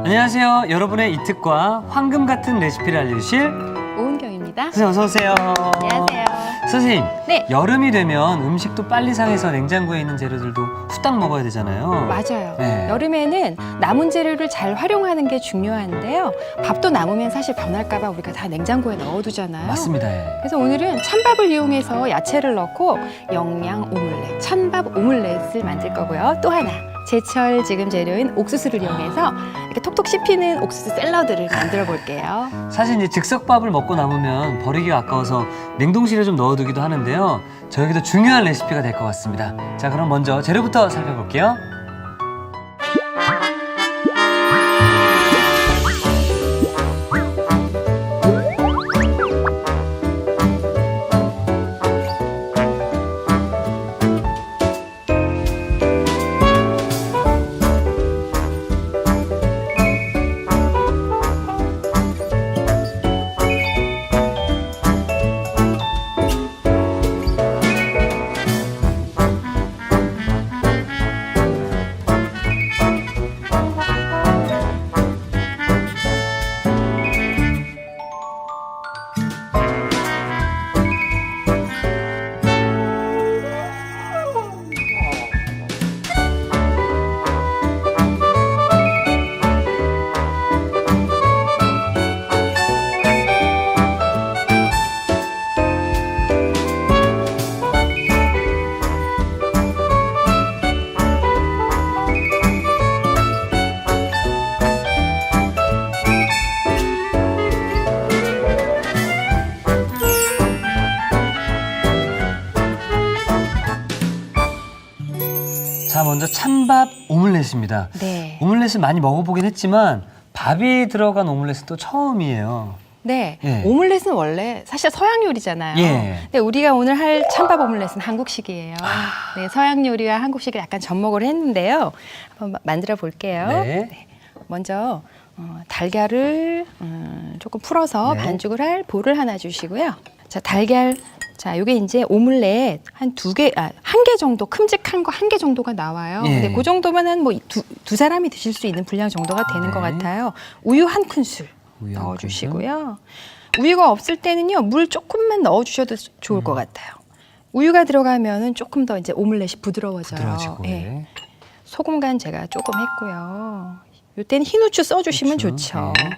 안녕하세요. 여러분의 이특과 황금 같은 레시피를 알려주실 오은경입니다. 선생님 어서 오세요. 안녕하세요. 선생님, 네. 여름이 되면 음식도 빨리 상해서 냉장고에 있는 재료들도 후딱 먹어야 되잖아요. 맞아요. 네. 여름에는 남은 재료를 잘 활용하는 게 중요한데요. 밥도 남으면 사실 변할까 봐 우리가 다 냉장고에 넣어두잖아요. 맞습니다. 예. 그래서 오늘은 찬밥을 이용해서 야채를 넣고 영양 오믈렛, 찬밥 오믈렛을 만들 거고요. 또 하나, 제철 지금 재료인 옥수수를 이용해서 이렇게 톡톡 씹히는 옥수수 샐러드를 만들어 볼게요. 사실 이제 즉석밥을 먹고 남으면 버리기가 아까워서 냉동실에 좀 넣어두기도 하는데요. 저에게도 중요한 레시피가 될 것 같습니다. 자, 그럼 먼저 재료부터 살펴볼게요. 자, 먼저 찬밥 오믈렛입니다. 네. 오믈렛을 많이 먹어보긴 했지만 밥이 들어간 오믈렛은 또 처음이에요. 네, 예. 오믈렛은 원래 사실 서양 요리잖아요. 예. 근데 우리가 오늘 할 찬밥 오믈렛은 한국식이에요. 네, 서양 요리와 한국식을 약간 접목을 했는데요. 한번 만들어 볼게요. 네. 먼저 달걀을 조금 풀어서 네. 반죽을 할 볼을 하나 주시고요. 자, 달걀. 자, 요게 이제 오믈렛 한 한 개 정도, 큼직한 거 한 개 정도가 나와요. 예. 근데 그 정도면은 뭐 두 사람이 드실 수 있는 분량 정도가 되는 것 네. 같아요. 우유 한 큰술 우유 한 넣어주시고요. 우유가 없을 때는요, 물 조금만 넣어주셔도 좋을 것 같아요. 우유가 들어가면은 조금 더 이제 오믈렛이 부드러워져요. 부드러워지고. 예. 예. 소금 간 제가 조금 했고요. 이때는 흰 후추 써주시면 후추, 좋죠. 네.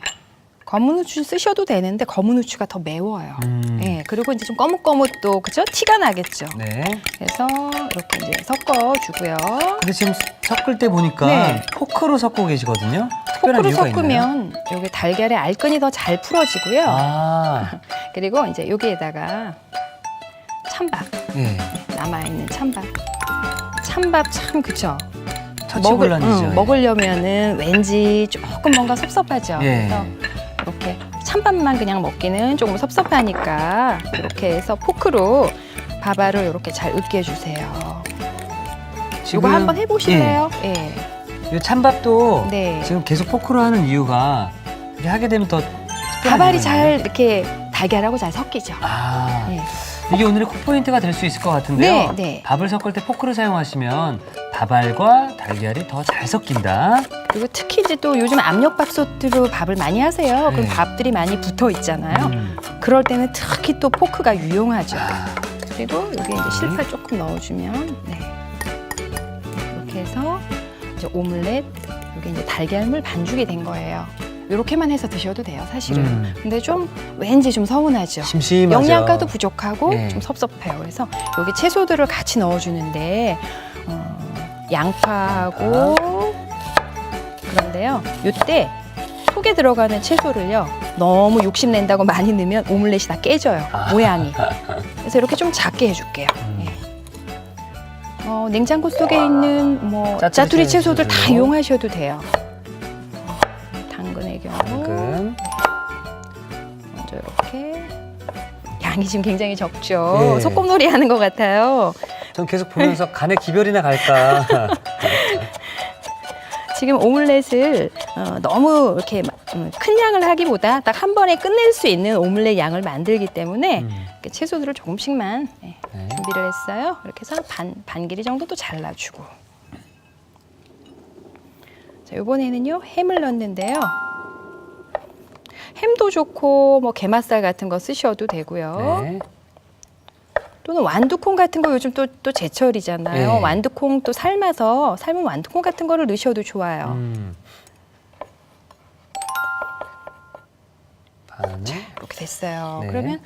검은 후추 쓰셔도 되는데 검은 후추가 더 매워요. 음. 그리고 이제 좀 거뭇거뭇도 그죠? 티가 나겠죠. 네. 그래서 이렇게 이제 섞어주고요. 근데 지금 섞을 때 보니까 네. 포크로 섞고 계시거든요. 특별한 포크로 이유가 있나요? 섞으면 여기 달걀의 알끈이 더 잘 풀어지고요. 아, 그리고 이제 여기에다가 찬밥, 예. 남아있는 찬밥. 찬밥 참 그쵸? 처치곤란이죠. 먹으려면은 왠지 조금 뭔가 섭섭하죠. 예. 그래서 이렇게 찬밥만 그냥 먹기는 조금 섭섭하니까 이렇게 해서 포크로 밥알을 이렇게 잘 으깨주세요. 이거 한번 해보실래요? 예. 이 찬밥도 네. 지금 계속 포크로 하는 이유가 이렇게 하게 되면 더 특별한 밥알이 이유가 잘 있나요? 이렇게 달걀하고 잘 섞이죠. 아, 예. 이게 오늘의 콕포인트가 될 수 있을 것 같은데요. 네, 네. 밥을 섞을 때 포크를 사용하시면 밥알과 달걀이 더 잘 섞인다. 그리고 특히 이제 또 요즘 압력밥솥으로 밥을 많이 하세요. 그럼 네. 밥들이 많이 붙어 있잖아요. 음. 그럴 때는 특히 또 포크가 유용하죠. 아, 그리고 여기 이제 실파 조금 넣어주면 네. 이렇게 해서 이제 오믈렛 여기 이제 달걀물 반죽이 된 거예요. 이렇게만 해서 드셔도 돼요, 사실은. 근데 좀 왠지 좀 서운하죠. 심심하죠. 영양가도 부족하고 네. 좀 섭섭해요. 그래서 여기 채소들을 같이 넣어주는데 양파하고 그런데요. 이때 속에 들어가는 채소를요. 너무 욕심낸다고 많이 넣으면 오믈렛이 다 깨져요. 모양이. 그래서 이렇게 좀 작게 해줄게요. 예. 냉장고 속에 있는 뭐 짜투리 채소들 다 채소들로. 이용하셔도 돼요. 당근의 경우 당근. 먼저 이렇게 양이 지금 굉장히 적죠. 네. 소꿉놀이 하는 것 같아요. 전 계속 보면서 간에 기별이나 갈까. 지금 오믈렛을 너무 이렇게 큰 양을 하기보다 딱 한 번에 끝낼 수 있는 오믈렛 양을 만들기 때문에 이렇게 채소들을 조금씩만 준비를 했어요. 이렇게 해서 반 길이 정도 또 잘라주고. 자, 이번에는요 햄을 넣는데요. 햄도 좋고 뭐 게맛살 같은 거 쓰셔도 되고요. 네. 또는 완두콩 같은 거 요즘 또 제철이잖아요. 네. 완두콩 또 삶아서 삶은 완두콩 같은 거를 넣으셔도 좋아요. 반을. 이렇게 됐어요. 네. 그러면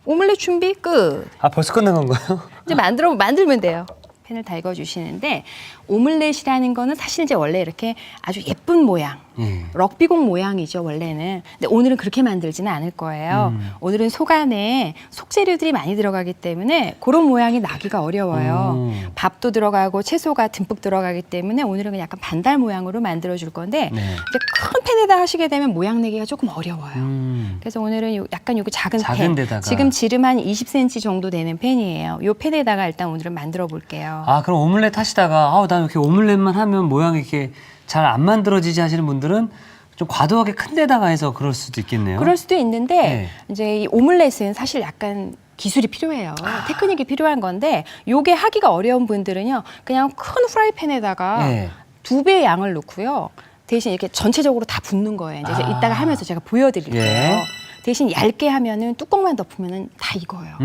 오믈렛 준비 끝. 아, 벌써 끝난 건가요? 이제 만들면 돼요. 팬을 달궈 주시는데 오믈렛이라는 거는 사실 이제 원래 이렇게 아주 예쁜 모양, 예. 럭비공 모양이죠 원래는. 근데 오늘은 그렇게 만들지는 않을 거예요. 오늘은 속 안에 속재료들이 많이 들어가기 때문에 그런 모양이 나기가 어려워요. 밥도 들어가고 채소가 듬뿍 들어가기 때문에 오늘은 그냥 약간 반달 모양으로 만들어 줄 건데 네. 이제 큰 팬에다 하시게 되면 모양 내기가 조금 어려워요. 그래서 오늘은 약간 요거 작은 작은 팬, 데다가. 지금 지름 한 20cm 정도 되는 팬이에요. 요 팬에다가 일단 오늘은 만들어 볼게요. 아, 그럼 오믈렛 하시다가 난 이렇게 오믈렛만 하면 모양이 이렇게 잘 안 만들어지지 하시는 분들은 좀 과도하게 큰 데다가 해서 그럴 수도 있겠네요. 그럴 수도 있는데 네. 이제 이 오믈렛은 사실 약간 기술이 필요해요. 테크닉이 필요한 건데 요게 하기가 어려운 분들은요. 그냥 큰 프라이팬에다가 네. 2배의 양을 넣고요. 대신 이렇게 전체적으로 다 붓는 거예요. 이제 이따가 하면서 제가 보여드릴게요. 예. 대신 얇게 하면은 뚜껑만 덮으면은 다 익어요.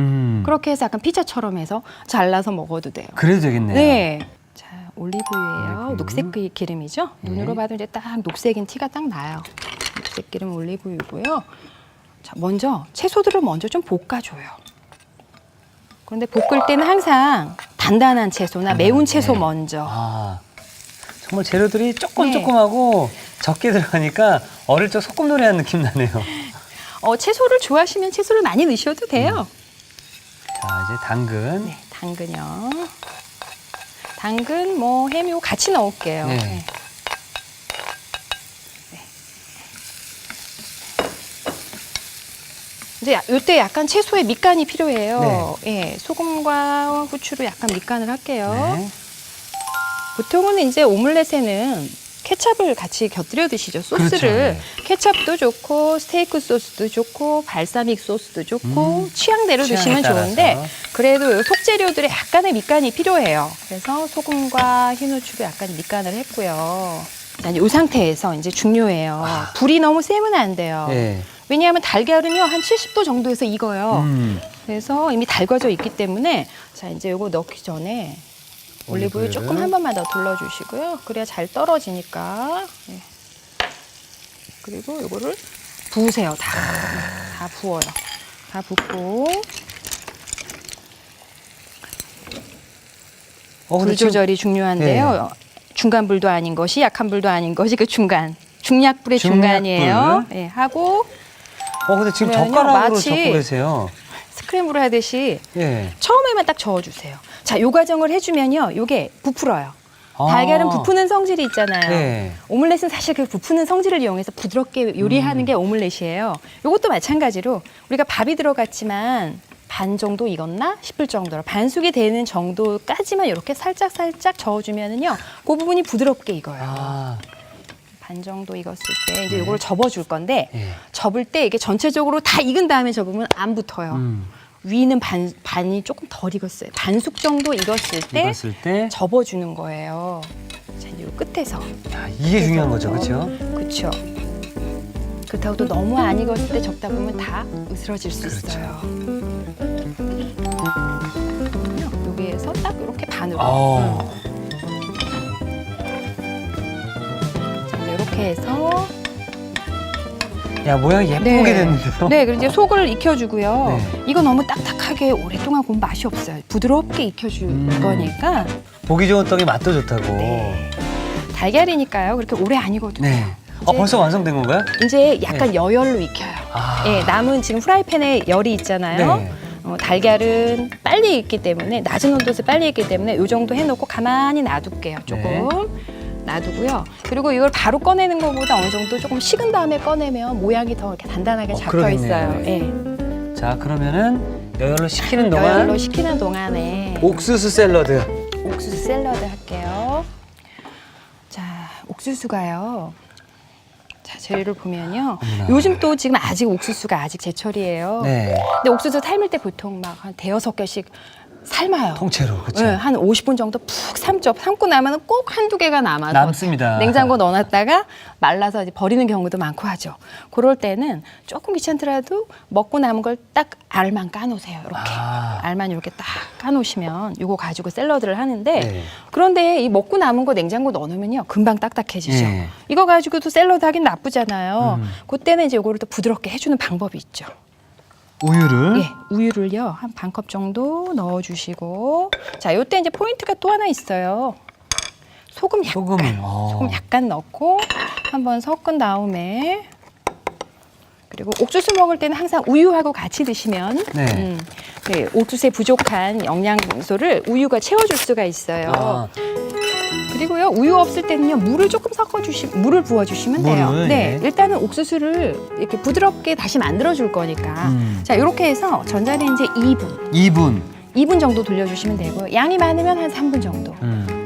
그렇게 해서 약간 피자처럼 해서 잘라서 먹어도 돼요. 그래도 되겠네요. 네. 자, 올리브유예요. 올리브유. 녹색 기름이죠. 네. 눈으로 봐도 이제 딱 녹색인 티가 딱 나요. 녹색 기름 올리브유고요. 자, 먼저 채소들을 먼저 좀 볶아줘요. 그런데 볶을 때는 항상 단단한 채소나 매운 채소 네. 먼저. 아, 정말 재료들이 조금 네. 조금하고 적게 들어가니까 어릴 적 소꿉놀이 하는 느낌 나네요. 채소를 좋아하시면 채소를 많이 넣으셔도 돼요. 자, 이제 당근. 네, 당근요. 당근, 햄 이거 같이 넣을게요. 네. 네. 이제 요때 약간 채소에 밑간이 필요해요. 예, 소금과 후추로 약간 밑간을 할게요. 네. 보통은 이제 오믈렛에는 케찹을 같이 곁들여 드시죠. 소스를. 그렇죠. 케찹도 좋고 스테이크 소스도 좋고 발사믹 소스도 좋고 취향대로 취향에 드시면 따라서. 좋은데 그래도 요 속재료들에 약간의 밑간이 필요해요. 그래서 소금과 흰 후추로 약간 밑간을 했고요. 자, 이 상태에서 이제 중요해요. 불이 너무 세면 안 돼요. 네. 왜냐하면 달걀은요 한 70도 정도에서 익어요. 음. 그래서 이미 달궈져 있기 때문에 자 이제 요거 넣기 전에 올리브유 올리브유를. 조금 한 번만 더 둘러주시고요. 그래야 잘 떨어지니까. 네. 그리고 요거를 부으세요. 다 부어요. 다 붓고 근데 불 지금- 조절이 중요한데요. 중간 불도 아닌 것이 약한 불도 아닌 것이 그 중간. 중약불의 중간이에요. 네, 하고 근데 지금 그러면요, 젓가락으로 마치- 접고 계세요. 스크램블 하듯이 예. 처음에만 딱 저어주세요. 자, 요 과정을 해주면요, 요게 부풀어요. 아. 달걀은 부푸는 성질이 있잖아요. 네. 오믈렛은 사실 그 부푸는 성질을 이용해서 부드럽게 요리하는 게 오믈렛이에요. 요것도 마찬가지로 우리가 밥이 들어갔지만 반 정도 익었나 싶을 정도로 반숙이 되는 정도까지만 이렇게 살짝 저어주면은요, 그 부분이 부드럽게 익어요. 아, 반 정도 익었을 때 이제 요걸 접어줄 건데 예. 접을 때 이게 전체적으로 다 익은 다음에 접으면 안 붙어요. 위는 반이 조금 덜 익었어요. 반숙 정도 익었을 때 익었을 때. 접어주는 거예요. 자, 이제 요 끝에서. 야, 이게 중요한 거죠, 그렇죠? 그렇죠. 그렇다고 또 너무 안 익었을 때 접다 보면 다 으스러질 수 그렇죠. 있어요. 여기에서 딱 이렇게 반으로. 아, 자, 이제 이렇게 해서. 야, 모양이 예쁘게 됐는데요. 네, 그리고 이제 속을 익혀주고요. 네. 이거 너무 딱딱하게 오랫동안 구우면 맛이 없어요. 부드럽게 익혀줄 거니까. 보기 좋은 떡이 맛도 좋다고. 네. 달걀이니까요. 그렇게 오래 안 익어도 네. 돼요. 벌써 완성된 건가요? 이제 약간 여열로 익혀요. 아. 예, 남은 지금 프라이팬에 열이 있잖아요. 네. 달걀은 빨리 익기 때문에 낮은 온도에서 빨리 익기 때문에 이 정도 해놓고 가만히 놔둘게요. 조금 놔두고요. 그리고 이걸 바로 꺼내는 것보다 어느 정도 조금 식은 다음에 꺼내면 모양이 더 이렇게 단단하게 잡혀 그러겠네요. 있어요. 예. 자, 그러면은 여열로 식히는 동안 여열로 식히는 동안에 옥수수 샐러드. 옥수수 샐러드 할게요. 자, 옥수수가요. 자, 재료를 보면요. 어머나. 요즘 또 지금 아직 옥수수가 아직 제철이에요. 네. 근데 옥수수 삶을 때 보통 막 한 5-6개씩 네. 삶아요. 통째로 그렇죠. 네, 한 50분 정도 푹 삶죠. 삶고 나면 꼭 한두 개가 남아서 남습니다. 냉장고 넣어놨다가 말라서 이제 버리는 경우도 많고 하죠. 그럴 때는 조금 귀찮더라도 먹고 남은 걸 딱 알만 까놓으세요. 이렇게 알만 이렇게 딱 까놓으시면 이거 가지고 샐러드를 하는데 네. 그런데 이 먹고 남은 거 냉장고 넣어놓으면요 금방 딱딱해지죠. 네. 이거 가지고도 샐러드 하긴 나쁘잖아요. 음. 그때는 이제 이거를 또 부드럽게 해주는 방법이 있죠. 우유를 예, 우유를요 한 반 컵 정도 넣어주시고 자, 요때 이제 포인트가 또 하나 있어요. 소금 약간, 소금을, 소금 약간 넣고 한번 섞은 다음에 그리고 옥수수 먹을 때는 항상 우유하고 같이 드시면 네. 네, 옥수수에 부족한 영양소를 우유가 채워줄 수가 있어요. 아, 그리고요 우유 없을 때는요 물을 조금 물을 부어주시면 돼요. 물을, 네, 예. 일단은 옥수수를 이렇게 부드럽게 다시 만들어줄 거니까. 자, 이렇게 해서 전자레인지에 2분 정도 돌려주시면 되고요. 양이 많으면 한 3분 정도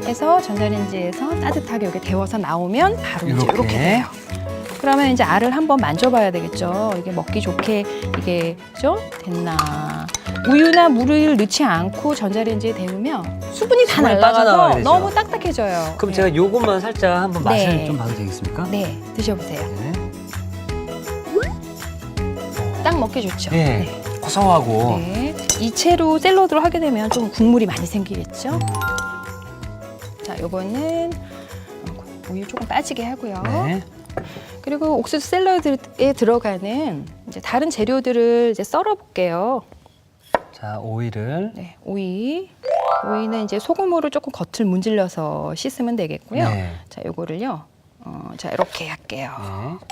해서 전자레인지에서 따뜻하게 이렇게 데워서 나오면 바로 이제 이렇게. 이렇게 돼요. 그러면 이제 알을 한번 만져봐야 되겠죠. 이게 먹기 좋게 이게 그죠? 됐나? 우유나 물을 넣지 않고 전자레인지에 데우면 수분이 다 수분이 빠져나와야 날아가서 되죠. 너무 딱딱해져요. 그럼 네. 제가 요것만 살짝 한번 맛을 네. 좀 봐도 되겠습니까? 네, 드셔보세요. 네. 딱 먹기 좋죠. 네. 고소하고. 네. 이채로 샐러드를 하게 되면 좀 국물이 많이 생기겠죠. 자, 요거는 우유 조금 빠지게 하고요. 네. 그리고 옥수수 샐러드에 들어가는 이제 다른 재료들을 이제 썰어 볼게요. 자, 오이를. 네, 오이는 이제 소금으로 조금 겉을 문질러서 씻으면 되겠고요. 네. 자, 요거를요. 자, 이렇게 할게요. 네.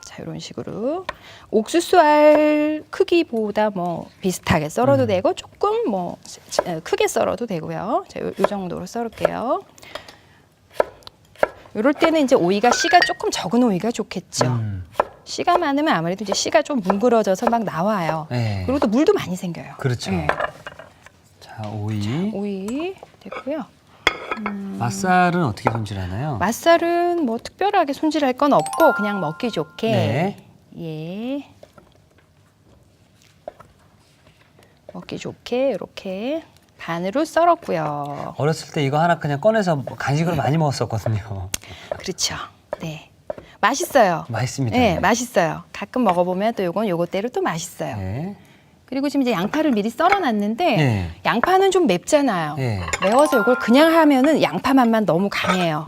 자, 이런 식으로 옥수수 알 크기보다 뭐 비슷하게 썰어도 되고 조금 뭐 크게 썰어도 되고요. 자, 요 정도로 썰을게요. 이럴 때는 이제 오이가 씨가 조금 적은 오이가 좋겠죠. 씨가 많으면 아무래도 이제 씨가 좀 뭉그러져서 막 나와요. 네. 그리고 또 물도 많이 생겨요. 그렇죠. 네. 자, 오이. 오이 됐고요. 맛살은 어떻게 손질하나요? 맛살은 뭐 특별하게 손질할 건 없고 그냥 먹기 좋게. 네. 예. 먹기 좋게 이렇게 반으로 썰었고요. 어렸을 때 이거 하나 그냥 꺼내서 뭐 간식으로 많이 먹었었거든요. 그렇죠. 네. 맛있어요. 맛있습니다. 네, 맛있어요. 가끔 먹어보면 또 요건 요것대로 또 맛있어요. 네. 그리고 지금 이제 양파를 미리 썰어놨는데 네. 양파는 좀 맵잖아요. 네. 매워서 이걸 그냥 하면은 양파 맛만 너무 강해요.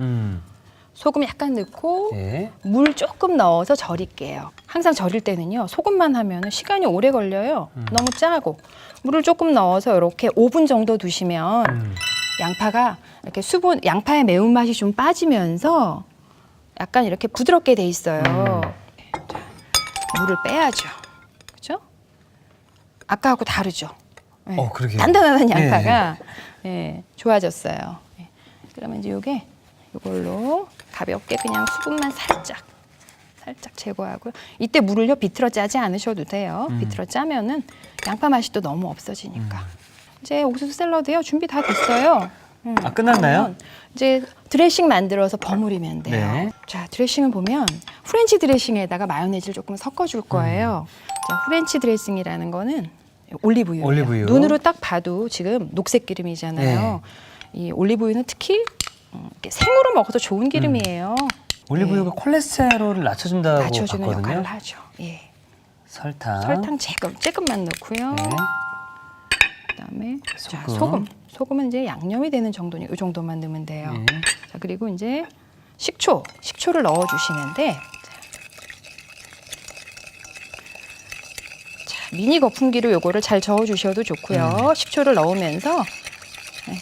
소금 약간 넣고 네. 물 조금 넣어서 절일게요. 항상 절일 때는요 소금만 하면은 시간이 오래 걸려요. 너무 짜고 물을 조금 넣어서 이렇게 5분 정도 두시면 양파가 이렇게 양파의 매운맛이 좀 빠지면서 약간 이렇게 부드럽게 돼 있어요. 자, 물을 빼야죠. 그렇죠? 아까하고 다르죠. 네. 그러게요. 단단한 양파가 좋아졌어요. 네. 그러면 이제 이걸로 가볍게 그냥 수분만 살짝 제거하고요. 이때 물을요 비틀어 짜지 않으셔도 돼요. 비틀어 짜면은 양파 맛이 또 너무 없어지니까. 이제 옥수수 샐러드요 준비 다 됐어요. 끝났나요? 그러면 이제 드레싱 만들어서 버무리면 돼요. 네. 자, 드레싱을 보면 프렌치 드레싱에다가 마요네즈를 조금 섞어줄 거예요. 자, 프렌치 드레싱이라는 거는 올리브유예요. 올리브유. 눈으로 딱 봐도 지금 녹색 기름이잖아요. 네. 이 올리브유는 특히 이렇게 생으로 먹어도 좋은 기름이에요. 올리브유가 콜레스테롤을 낮춰준다고 낮춰주는 봤거든요. 역할을 하죠. 예. 설탕. 조금만 넣고요. 네. 그다음에 자, 소금. 소금은 이제 양념이 되는 정도니 이 정도만 넣으면 돼요. 네. 자, 그리고 이제 식초를 넣어주시는데 자, 미니 거품기로 요거를 잘 저어주셔도 좋고요. 식초를 넣으면서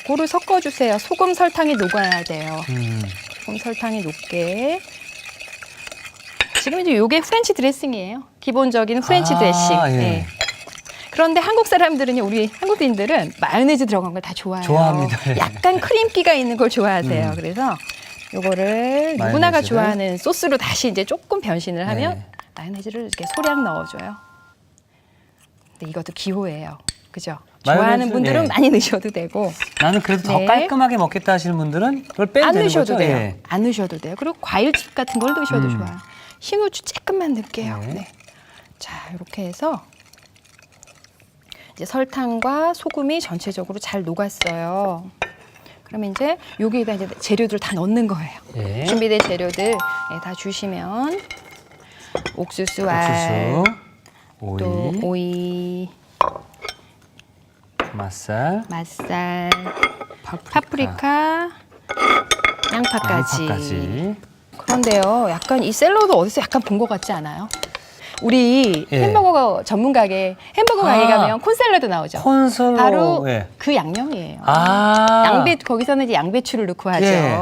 고루 섞어주세요. 소금 설탕이 녹아야 돼요. 소금 설탕이 녹게. 지금 이제 요게 프렌치 드레싱이에요. 기본적인 프렌치 드레싱. 예. 네. 그런데 한국 사람들은요, 우리 한국인들은 마요네즈 들어간 걸 다 좋아해요. 좋아합니다. 예. 약간 크림기가 있는 걸 좋아하세요. 그래서 요거를 누구나가 마요네즈를? 좋아하는 소스로 다시 이제 조금 변신을 하면 네. 마요네즈를 이렇게 소량 넣어줘요. 근데 이것도 기호예요. 그죠? 마요네즈? 좋아하는 분들은 예. 많이 넣으셔도 되고 나는 그래도 더 네. 깔끔하게 먹겠다 하시는 분들은 그걸 빼도 안 되는 넣으셔도 거죠? 돼요. 예. 안 넣으셔도 돼요. 그리고 과일즙 같은 걸 넣으셔도 좋아요. 흰 후추 조금만 넣을게요. 네. 네. 자, 이렇게 해서 이제 설탕과 소금이 전체적으로 잘 녹았어요. 그러면 이제 여기에다 이제 재료들 다 넣는 거예요. 예. 준비된 재료들 다 주시면 옥수수 알, 옥수수, 또 오이, 오이, 맛살, 맛살, 파프리카, 양파까지. 그런데요, 약간 이 샐러드 어디서 약간 본 것 같지 않아요? 우리 예. 햄버거 전문 가게, 햄버거 가게 가면 콘 샐러드 나오죠. 콘솔로. 바로 예. 그 양념이에요. 아. 거기서는 이제 양배추를 넣고 하죠. 예.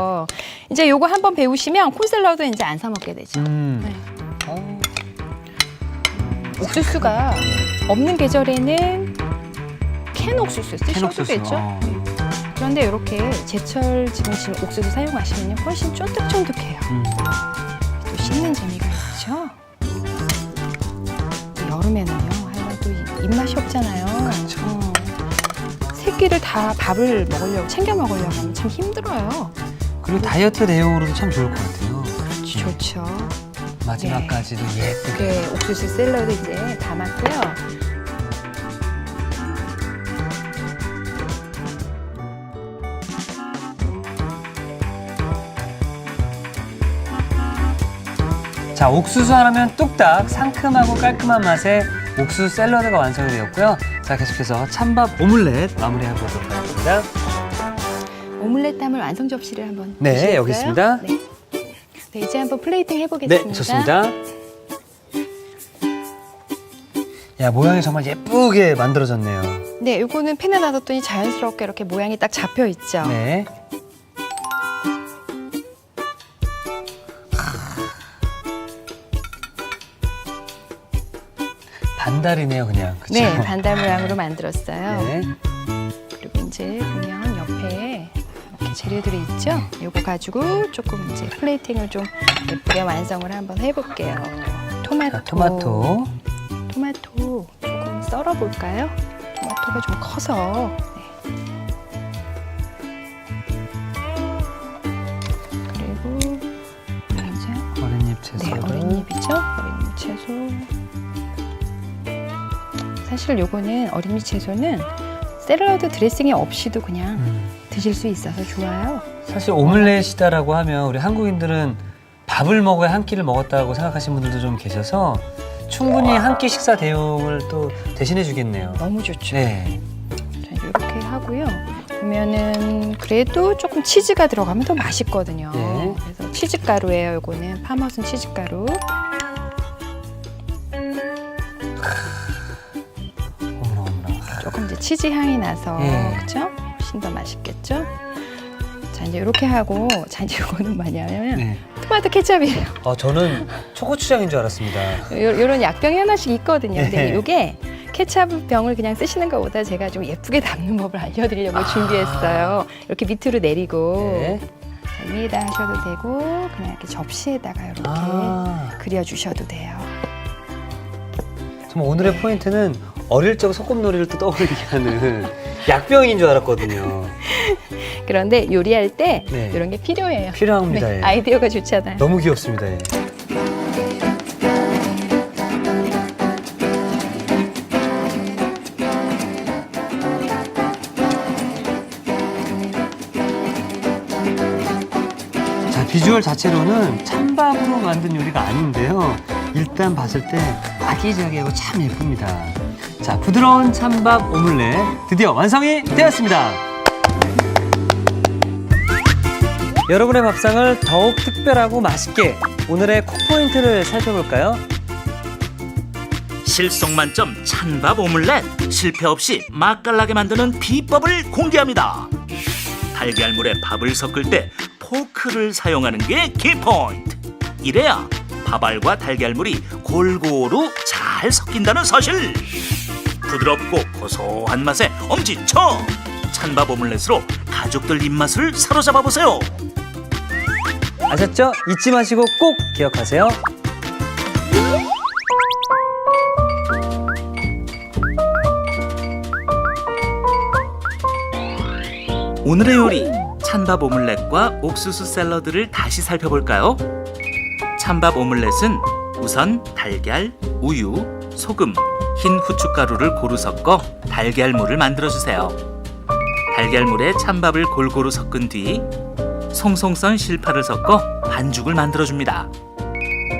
이제 요거 한번 배우시면 콘 샐러드 이제 안 사 먹게 되죠. 네. 옥수수가 없는 계절에는 캔 옥수수 쓰셔도 되죠. 그런데 이렇게 제철 지금 옥수수 사용하시면 훨씬 쫀득쫀득해요. 또 씹는 재미가 있죠. 여름에는요, 하여간 또 입맛이 없잖아요. 그렇죠. 새끼를 다 밥을 먹으려고 챙겨 먹으려고 하면 참 힘들어요. 그리고 다이어트 대용으로도 참 좋을 것 같아요. 좋죠. 마지막까지도 예쁘게. 네, 옥수수 샐러드 이제 담았고요. 자, 옥수수 하나면 뚝딱 상큼하고 깔끔한 맛의 옥수수 샐러드가 완성이 되었고요. 자, 계속해서 찬밥 오믈렛 마무리해 보도록 하겠습니다. 오믈렛 담을 완성 접시를 한번 네, 보시겠어요? 여기 있습니다. 네. 네, 이제 한번 플레이팅 해보겠습니다. 네, 좋습니다. 야, 모양이 정말 예쁘게 만들어졌네요. 네, 요거는 팬에 놔뒀더니 자연스럽게 이렇게 모양이 딱 잡혀 있죠. 네. 반달이네요, 그냥. 그쵸? 네, 반달 모양으로 만들었어요. 네. 그리고 이제 보면 옆에 이렇게 재료들이 있죠. 요거 가지고 조금 이제 플레이팅을 좀 예쁘게 완성을 한번 해볼게요. 자, 토마토. 토마토 조금 썰어볼까요? 토마토가 좀 커서. 네. 그리고 이제 어린잎 채소. 네, 어린잎이죠. 어린잎 채소. 사실 요거는 어린잎 채소는 샐러드 드레싱이 없이도 그냥 드실 수 있어서 좋아요. 사실 오믈렛이다라고 하면 우리 한국인들은 밥을 먹어야 한 끼를 먹었다고 생각하시는 분들도 좀 계셔서 충분히 한 끼 식사 대용을 또 대신해 주겠네요. 너무 좋죠. 네. 자, 이렇게 하고요. 보면은 그래도 조금 치즈가 들어가면 더 맛있거든요. 네. 그래서 치즈가루예요. 요거는 파머슨 치즈가루. 어머나. 조금 이제 치즈 향이 나서 예. 그렇죠? 훨씬 더 맛있겠죠? 자, 이제 이렇게 하고, 자, 이제 이거는 뭐냐면 네. 토마토 케첩이에요. 저는 초고추장인 줄 알았습니다. 요런 약병이 하나씩 있거든요. 근데 네. 이게 케첩 병을 그냥 쓰시는 것보다 제가 좀 예쁘게 담는 법을 알려드리려고 준비했어요. 이렇게 밑으로 내리고 네. 자, 위에다 하셔도 되고 그냥 이렇게 접시에다가 이렇게 그려주셔도 돼요. 정말 오늘의 포인트는 어릴 적 소꿉놀이를 또 떠올리게 하는 약병인 줄 알았거든요. 그런데 요리할 때 네. 이런 게 필요해요. 필요합니다. 네, 예. 아이디어가 좋잖아요. 너무 귀엽습니다. 예. 자, 비주얼 자체로는 찬밥으로 만든 요리가 아닌데요. 일단 봤을 때 아기자기하고 참 예쁩니다. 자, 부드러운 찬밥 오믈렛 드디어 완성이 되었습니다. 여러분의 밥상을 더욱 특별하고 맛있게 오늘의 콕포인트를 살펴볼까요? 실속 만점 찬밥 오믈렛 실패 없이 맛깔나게 만드는 비법을 공개합니다. 달걀물에 밥을 섞을 때 포크를 사용하는 게 키포인트. 이래야 밥알과 달걀물이 골고루 잘 섞인다는 사실. 부드럽고 고소한 맛에 엄지척. 찬밥 오믈렛으로 가족들 입맛을 사로잡아 보세요. 아셨죠? 잊지 마시고 꼭 기억하세요. 오늘의 요리 찬밥 오믈렛과 옥수수 샐러드를 다시 살펴볼까요? 찬밥 오믈렛은 우선 달걀, 우유, 소금, 흰 후춧가루를 고루 섞어 달걀물을 만들어주세요. 달걀물에 찬밥을 골고루 섞은 뒤 송송 썬 실파를 섞어 반죽을 만들어줍니다.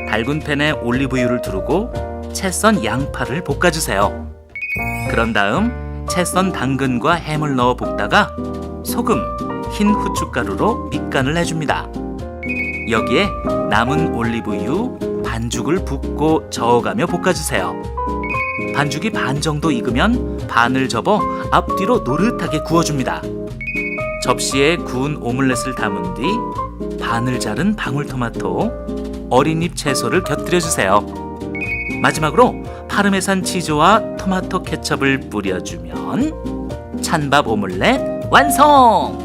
달군 팬에 올리브유를 두르고 채 썬 양파를 볶아주세요. 그런 다음 채 썬 당근과 햄을 넣어 볶다가 소금, 흰 후춧가루로 밑간을 해줍니다. 여기에 남은 올리브유, 반죽을 붓고 저어가며 볶아주세요. 반죽이 반 정도 익으면 반을 접어 앞뒤로 노릇하게 구워줍니다. 접시에 구운 오믈렛을 담은 뒤 반을 자른 방울토마토, 어린잎 채소를 곁들여주세요. 마지막으로 파르메산 치즈와 토마토 케첩을 뿌려주면 찬밥 오믈렛 완성!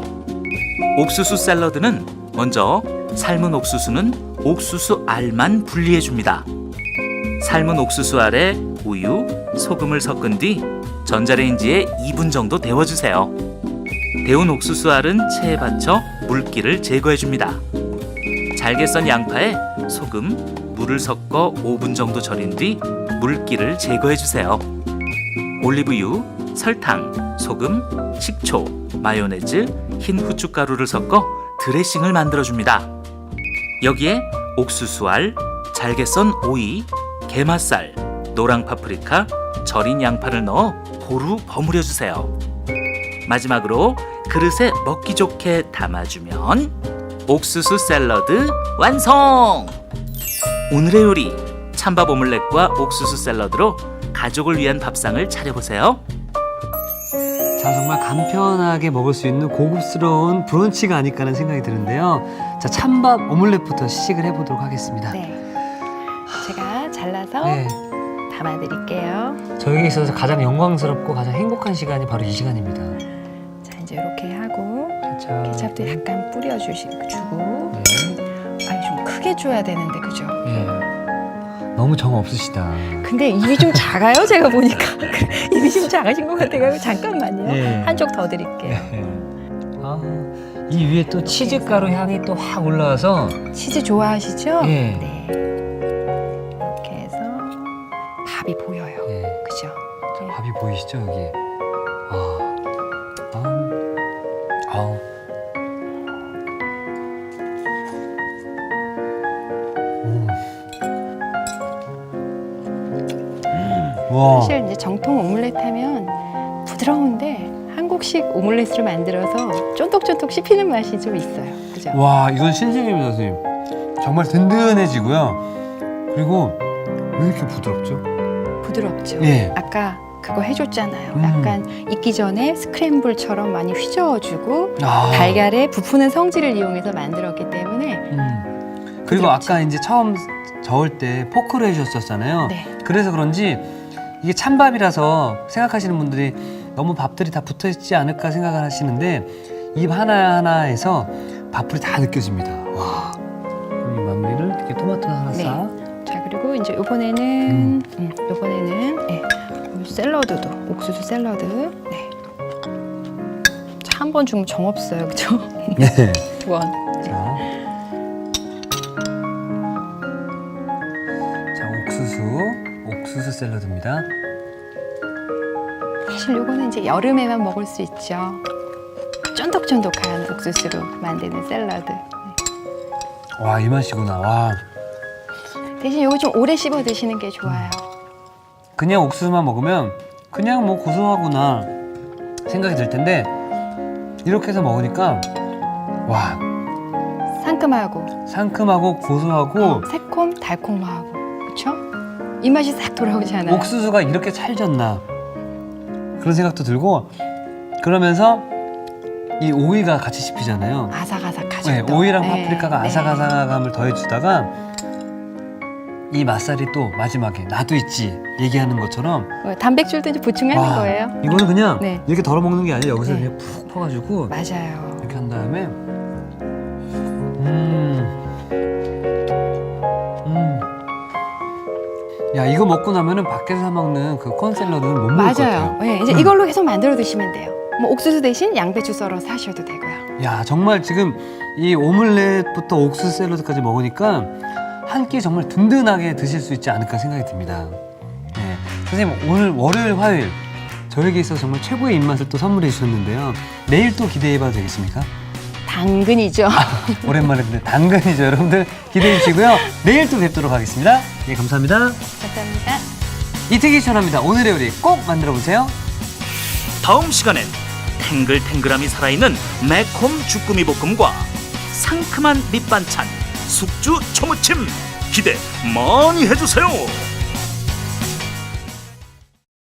옥수수 샐러드는 먼저 삶은 옥수수는 옥수수 알만 분리해줍니다. 삶은 옥수수 알에 우유, 소금을 섞은 뒤 전자레인지에 2분 정도 데워주세요. 데운 옥수수 알은 체에 받쳐 물기를 제거해줍니다. 잘게 썬 양파에 소금, 물을 섞어 5분 정도 절인 뒤 물기를 제거해주세요. 올리브유, 설탕, 소금, 식초, 마요네즈, 흰 후춧가루를 섞어 드레싱을 만들어줍니다. 여기에 옥수수알, 잘게 썬 오이, 게맛살, 노랑 파프리카, 절인 양파를 넣어 고루 버무려주세요. 마지막으로 그릇에 먹기 좋게 담아주면 옥수수 샐러드 완성! 오늘의 요리, 찬밥 오믈렛과 옥수수 샐러드로 가족을 위한 밥상을 차려보세요. 자, 정말 간편하게 먹을 수 있는 고급스러운 브런치가 아닐까 하는 생각이 드는데요. 자, 찬밥 오믈렛부터 시식을 해보도록 하겠습니다. 네. 제가 잘라서 네. 담아드릴게요. 저에게 있어서 가장 영광스럽고 가장 행복한 시간이 바로 이 시간입니다. 자, 이제 이렇게 하고 케찹. 케찹도 약간 뿌려주고. 네. 아니, 좀 크게 줘야 되는데, 그죠? 예. 너무 정 없으시다. 근데 입이 좀 작아요, 제가 보니까. 입이 좀 작으신 것 같아요. 잠깐만요. 네. 한 쪽 더 드릴게요. 아, 이 위에 또 치즈 가루 향이 또 확 올라와서 치즈 좋아하시죠? 예. 네. 이렇게 해서 밥이 보여요. 예. 그죠? 네. 밥이 보이시죠 여기? 아. 와. 사실 이제 정통 오믈렛 하면 부드러운데 한국식 오믈렛을 만들어서 쫀득쫀득 씹히는 맛이 좀 있어요. 그죠? 와, 이건 신세계입니다, 선생님. 정말 든든해지고요. 그리고 왜 이렇게 부드럽죠? 부드럽죠? 예. 아까 그거 해줬잖아요. 음. 약간 익기 전에 스크램블처럼 많이 휘저어주고 아. 달걀의 부푸는 성질을 이용해서 만들었기 때문에 그리고 부드럽죠. 아까 이제 처음 저을 때 포크로 해주셨잖아요. 네. 그래서 그런지 이게 찬밥이라서 생각하시는 분들이 너무 밥들이 다 붙어있지 않을까 생각을 하시는데 입 하나하나에서 밥풀이 다 느껴집니다. 와. 그럼 이 마무리를 이렇게 토마토 하나 네. 싹. 자, 그리고 이제 이번에는 예, 샐러드도 옥수수 샐러드. 네. 자, 한 번 주면 정 없어요, 그렇죠? 네. 두 번. 자, 옥수수 샐러드입니다. 사실 요거는 이제 여름에만 먹을 수 있죠. 쫀득쫀득한 옥수수로 만드는 샐러드. 와, 이 맛이구나. 와. 대신 요거 좀 오래 씹어 드시는 게 좋아요. 그냥 옥수수만 먹으면 그냥 뭐 고소하구나 생각이 들 텐데 이렇게 해서 먹으니까 와, 상큼하고 고소하고 새콤 달콤하고, 그렇죠? 이 맛이 싹 돌아오잖아요. 옥수수가 이렇게 찰졌나 그런 생각도 들고 그러면서 이 오이가 같이 씹히잖아요. 아삭아삭하죠. 네, 또. 오이랑 네, 파프리카가 네. 아삭아삭함을 더해주다가 이 맛살이 또 마지막에 나도 있지 얘기하는 것처럼 단백질도 이제 보충하는 와, 거예요. 이거는 그냥 네. 이렇게 덜어 먹는 게 아니라 여기서 네. 그냥 푹 퍼가지고 맞아요. 이렇게 한 다음에 야, 이거 먹고 나면은 밖에서 사 먹는 그 콘 샐러드는 못 먹을 것 맞아요. 같아요. 네, 이제 이걸로 계속 만들어 드시면 돼요. 뭐 옥수수 대신 양배추 썰어서 하셔도 되고요. 야, 정말 지금 이 오믈렛부터 옥수수 샐러드까지 먹으니까 한 끼 정말 든든하게 드실 수 있지 않을까 생각이 듭니다. 네. 선생님 오늘 월요일, 화요일 저에게 있어서 정말 최고의 입맛을 또 선물해 주셨는데요. 내일 또 기대해봐도 되겠습니까? 당근이죠. 오랜만에 듣는 당근이죠. 여러분들 기대해 주시고요. 내일 또 뵙도록 하겠습니다. 예, 감사합니다. 감사합니다. 이특이 추천합니다. 오늘의 요리 꼭 만들어 보세요. 다음 시간엔 탱글탱글함이 살아있는 매콤 주꾸미 볶음과 상큼한 밑반찬 숙주 초무침 기대 많이 해주세요.